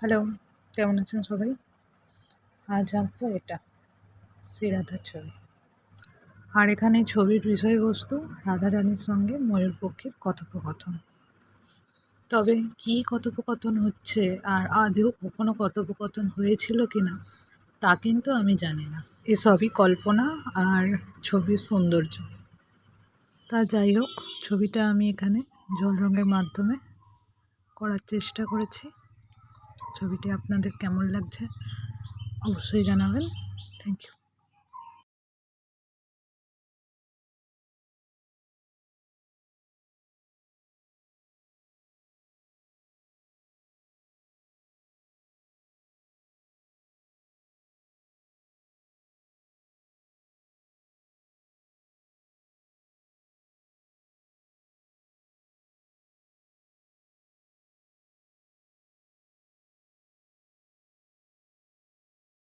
Hello, কেমন আছেন সবাই? আজ আঁকবো এটা শ্রীরাধার ছবি। আর এখানে ছবির বিষয়বস্তু রাধারানীর সঙ্গে ময়ূরপক্ষীর কথোপকথন। তবে কী কথোপকথন হচ্ছে আর আদৌ কখনো কথোপকথন হয়েছিল কিনা তা কিন্তু আমি জানি না। এসবই কল্পনা আর ছবির সৌন্দর্য। তা যাই হোক, ছবিটা আমি এখানে জল রঙের মাধ্যমে করার চেষ্টা করেছি। ছবিটি আপনাদের কেমন লাগছে অবশ্যই জানাবেন। Thank you.